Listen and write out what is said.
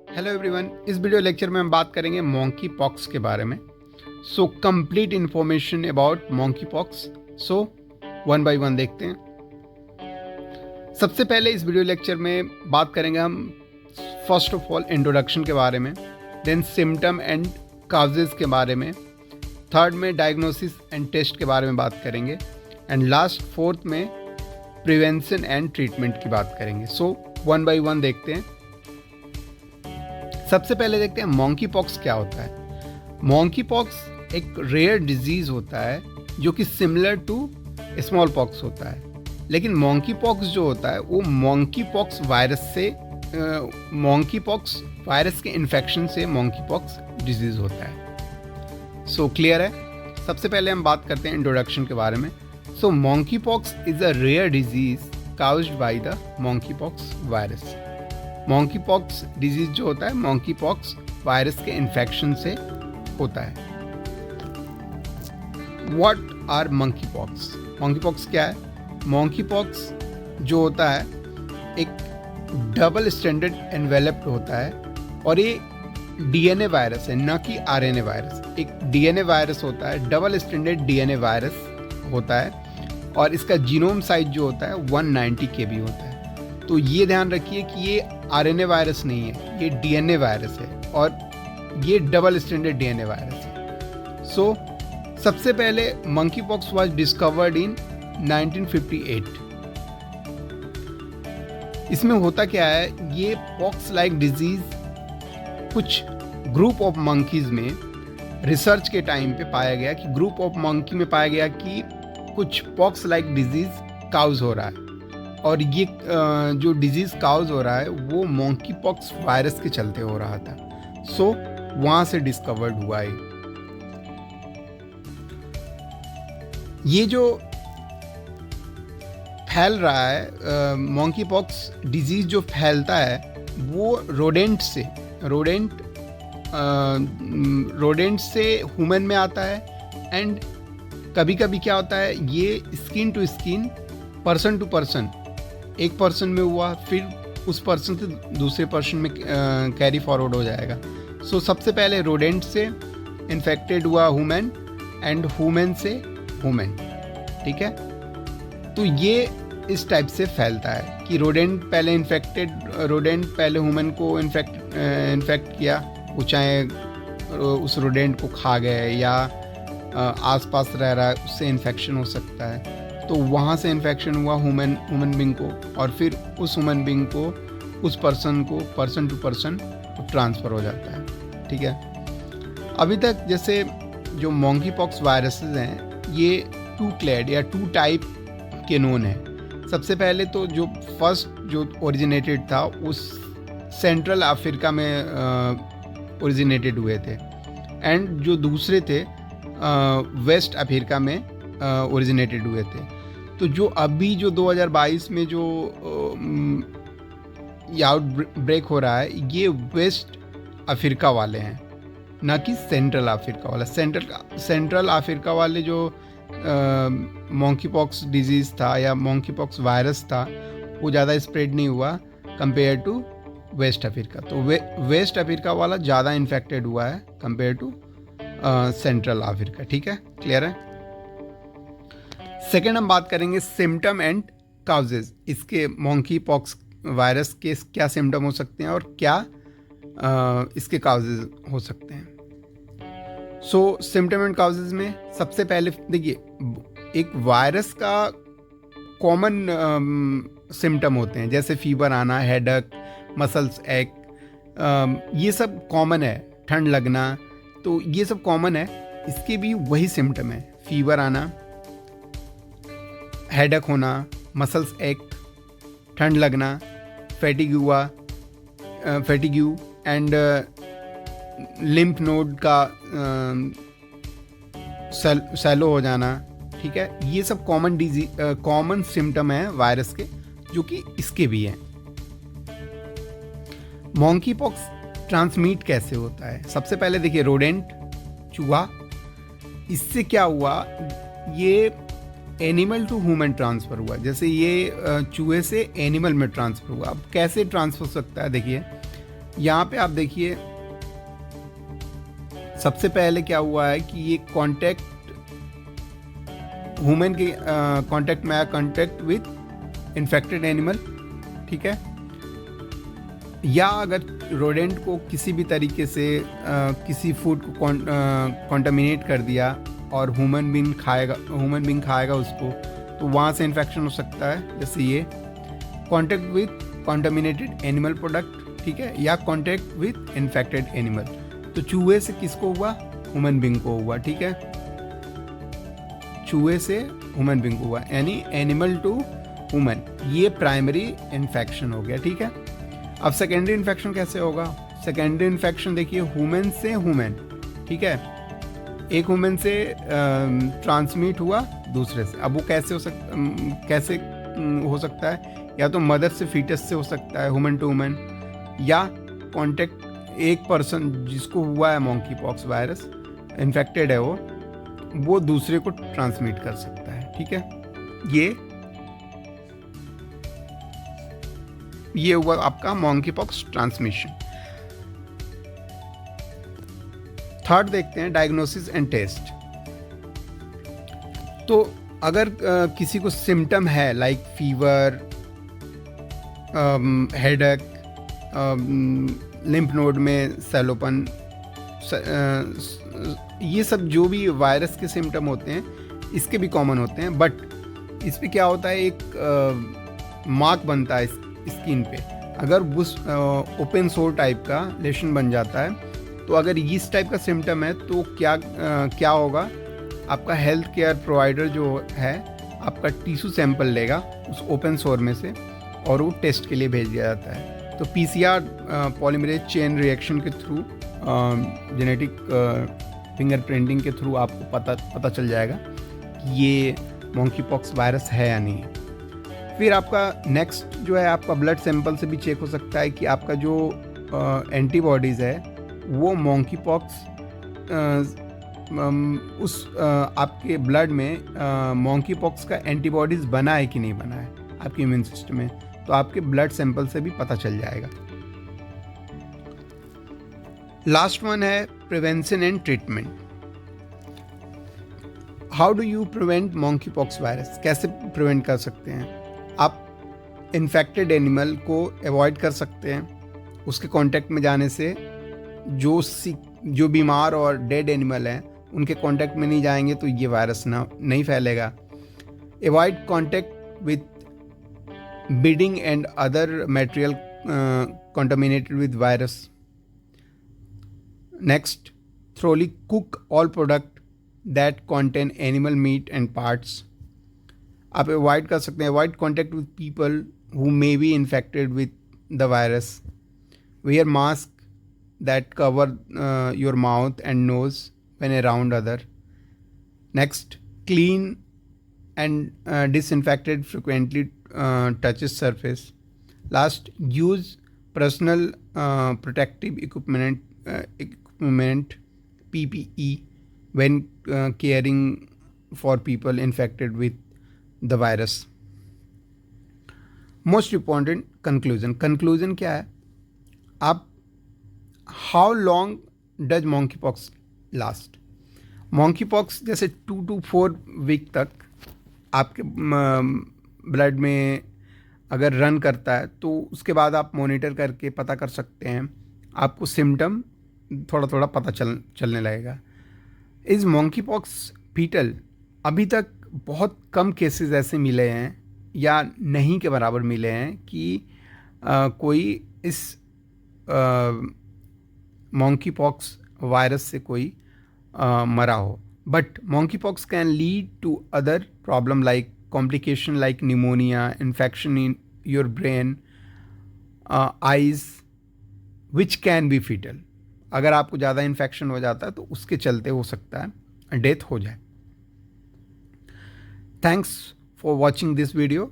Hello everyone, इस video lecture में हम बात करेंगे मॉन्की पॉक्स के बारे में। So complete information about monkey pox. So one by one देखते हैं। सबसे पहले इस वीडियो लेक्चर में बात करेंगे हम फर्स्ट ऑफ ऑल इंट्रोडक्शन के बारे में, देन सिम्टम एंड काजेज के बारे में, थर्ड में डायग्नोसिस एंड टेस्ट के बारे में बात करेंगे, एंड लास्ट फोर्थ में प्रिवेंशन एंड ट्रीटमेंट की बात करेंगे। सो वन बाय वन देखते हैं। सबसे पहले देखते हैं मॉन्की पॉक्स क्या होता है। मॉन्की पॉक्स एक रेयर डिजीज होता है जो कि सिमिलर टू स्मॉल पॉक्स होता है, लेकिन मॉन्की पॉक्स जो होता है वो मॉन्की पॉक्स वायरस के इन्फेक्शन से मॉन्की पॉक्स डिजीज होता है। सो क्लियर है। सबसे पहले हम बात करते हैं इंट्रोडक्शन के बारे में। So monkey pox is a rare disease caused by the monkey pox virus. Monkey pox disease जो होता है मॉन्की पॉक्स वायरस के इन्फेक्शन से होता है। What are monkey pox? Monkey pox क्या है? मॉन्की पॉक्स जो होता है एक डबल स्टैंडर्ड एनवेलप्ड होता है, और ये डीएनए वायरस है, न कि आरएनए वायरस। एक डीएनए वायरस होता है, डबल स्टैंडर्ड डीएनए वायरस होता है, और इसका जीनोम साइज जो होता है 190 kb होता है। तो ये ध्यान रखिए कि ये आरएनए वायरस नहीं है, ये डीएनए वायरस है, और ये डबल स्टैंडर्ड डीएनए वायरस है। सो सबसे पहले monkey pox was discovered in 1958। इसमें होता क्या है, ये पॉक्स लाइक डिजीज कुछ ग्रुप ऑफ मंकीज में रिसर्च के टाइम पे पाया गया कि ग्रुप ऑफ मंकी में पाया गया कि कुछ पॉक्स लाइक डिजीज काउज हो रहा है, और ये जो डिजीज काउज हो रहा है वो मॉन्की पॉक्स वायरस के चलते हो रहा था। सो वहां से डिस्कवर्ड हुआ है। ये जो फैल रहा है मॉन्की पॉक्स डिजीज जो फैलता है वो रोडेंट से ह्यूमन में आता है, एंड कभी कभी क्या होता है ये skin to skin, person to person, एक पर्सन में हुआ फिर उस पर्सन से दूसरे पर्सन में कैरी फॉरवर्ड हो जाएगा। सो सबसे पहले रोडेंट से इन्फेक्टेड हुआ ह्यूमन, एंड ह्यूमन से ह्यूमन, ठीक है। तो ये इस टाइप से फैलता है कि रोडेंट पहले ह्यूमन को इन्फेक्ट किया, वो चाहे उस रोडेंट को खा गए या आसपास रह रहा है उससे इन्फेक्शन हो सकता है। तो वहाँ से इन्फेक्शन हुआ ह्यूमन बींग को, और फिर उस ह्यूमन बींग को उस पर्सन को पर्सन टू पर्सन ट्रांसफ़र हो जाता है, ठीक है। अभी तक जैसे जो मॉन्की पॉक्स वायरसेस हैं ये 2 क्लेड या 2 टाइप के नोन है। सबसे पहले तो जो फर्स्ट जो ओरिजिनेटेड था उस सेंट्रल अफ्रीका में ओरिजिनेटेड हुए थे, एंड जो दूसरे थे वेस्ट अफ्रीका में ओरिजिनेटेड हुए थे। तो जो अभी जो 2022 में जो आउटब्रेक हो रहा है ये वेस्ट अफ्रीका वाले हैं, ना कि सेंट्रल अफ्रीका वाला। सेंट्रल अफ्रीका वाले जो मॉन्की पॉक्स डिजीज़ था या मॉन्की पॉक्स वायरस था वो ज़्यादा स्प्रेड नहीं हुआ कंपेयर टू वेस्ट अफ्रीका। तो वेस्ट अफ्रीका वाला ज़्यादा इन्फेक्टेड हुआ है कंपेयर टू सेंट्रल अफ्रीका, ठीक है, क्लियर है। सेकेंड हम बात करेंगे सिम्टम एंड काउजेज। इसके मॉन्की पॉक्स वायरस के क्या सिम्टम हो सकते हैं और क्या इसके काउजेज हो सकते हैं। सो सिम्टम एंड काउजेज में सबसे पहले देखिए, एक वायरस का कॉमन सिम्टम होते हैं जैसे फीवर आना, हेडेक, मसल्स एक, ये सब कॉमन है, ठंड लगना, तो ये सब कॉमन है। इसके भी वही सिम्टम है, फीवर आना, हेडेक होना, मसल्स एक, ठंड लगना, फैटिग्यू एंड लिम्फ नोड का सैलो हो जाना, ठीक है। ये सब कॉमन सिम्टम है वायरस के, जो कि इसके भी हैं। मॉन्की पॉक्स ट्रांसमिट कैसे होता है? सबसे पहले देखिए, रोडेंट, चूहा, इससे क्या हुआ, ये एनिमल टू ह्यूमन ट्रांसफ़र हुआ, जैसे ये चूहे से एनिमल में ट्रांसफ़र हुआ। अब कैसे ट्रांसफ़र हो सकता है, देखिए यहाँ पे आप देखिए सबसे पहले क्या हुआ है कि ये कांटेक्ट ह्यूमन के कांटेक्ट में आया, कांटेक्ट विथ इन्फेक्टेड एनिमल, ठीक है। या अगर रोडेंट को किसी भी तरीके से किसी फूड को कॉन्टामिनेट कर दिया और ह्यूमन बीइंग खाएगा उसको, तो वहाँ से इन्फेक्शन हो सकता है। जैसे ये contact with contaminated animal product, ठीक है, या कॉन्टेक्ट विथ इन्फेक्टेड एनिमल। तो चूहे से किसको हुआ, ह्यूमन बीइंग को हुआ, ठीक है, चूहे से ह्यूमन बीइंग को हुआ, यानी एनिमल टू ह्यूमन, ये प्राइमरी इन्फेक्शन हो गया, ठीक है। अब सेकेंडरी इन्फेक्शन कैसे होगा, सेकेंडरी इन्फेक्शन देखिए ह्यूमन से ह्यूमन, ठीक है, एक ह्यूमन से ट्रांसमिट हुआ दूसरे से। अब वो कैसे हो सकता है, या तो मदर से फीटस से हो सकता है, ह्यूमन टू ह्यूमन, या कॉन्टेक्ट एक पर्सन जिसको हुआ है मॉन्की पॉक्स वायरस, इन्फेक्टेड है वो दूसरे को ट्रांसमिट कर सकता है, ठीक है। ये हुआ आपका मॉन्की पॉक्स ट्रांसमिशन। थर्ड देखते हैं डायग्नोसिस एंड टेस्ट। तो अगर किसी को सिम्टम है like fever, headache, lymph node में सैलोपन, ये सब जो भी वायरस के सिम्टम होते हैं इसके भी कॉमन होते हैं, बट इस पे क्या होता है, एक मार्क बनता है स्किन पे। अगर उस ओपन सोर टाइप का लेशन बन जाता है, तो अगर इस टाइप का सिम्टम है तो क्या होगा, आपका हेल्थ केयर प्रोवाइडर जो है आपका टिश्यू सैंपल लेगा उस ओपन सोर में से और वो टेस्ट के लिए भेज दिया जाता है। तो पीसीआर पॉलीमरेज चेन रिएक्शन के थ्रू, जेनेटिक फिंगरप्रिंटिंग के थ्रू आपको पता चल जाएगा कि ये मॉन्की पॉक्स वायरस है या नहीं। फिर आपका नेक्स्ट जो है, आपका ब्लड सैंपल से भी चेक हो सकता है कि आपका जो एंटीबॉडीज़ है वो मॉन्की पॉक्स आपके ब्लड में मॉन्की पॉक्स का एंटीबॉडीज़ बना है कि नहीं बना है आपके इम्यून सिस्टम में, तो आपके ब्लड सैंपल से भी पता चल जाएगा। लास्ट वन है prevention and treatment. How do you prevent monkey pox virus, कैसे प्रिवेंट कर सकते हैं आप? इन्फेक्टेड एनिमल को अवॉइड कर सकते हैं, उसके कांटेक्ट में जाने से जो बीमार और डेड एनिमल हैं उनके कांटेक्ट में नहीं जाएंगे तो ये वायरस नहीं फैलेगा। Avoid contact with bedding and other material contaminated with virus. Next, thoroughly cook all product that contain animal meat and parts. आप अवॉइड कर सकते हैं, avoid contact with people who may be infected with the virus. Wear mask that cover your mouth and nose when around other. Next, clean and disinfected frequently touches surface. Last, use personal protective equipment PPE when caring for people infected with the virus. Most important conclusion क्या है? आप how long does monkeypox last? monkeypox जैसे 2 to 4 week तक आपके blood में अगर run करता है तो उसके बाद आप मॉनिटर करके पता कर सकते हैं, आपको सिम्टम थोड़ा थोड़ा पता चलने लगेगा। इस monkeypox फीटल अभी तक बहुत कम केसेस ऐसे मिले हैं या नहीं के बराबर मिले हैं कि कोई इस monkeypox वायरस से कोई मरा हो। But monkeypox can lead to other problem like complication like pneumonia, infection in your brain, eyes, which can be fatal. अगर आपको ज़्यादा इन्फेक्शन हो जाता है तो उसके चलते हो सकता है डेथ हो जाए। Thanks for watching this video.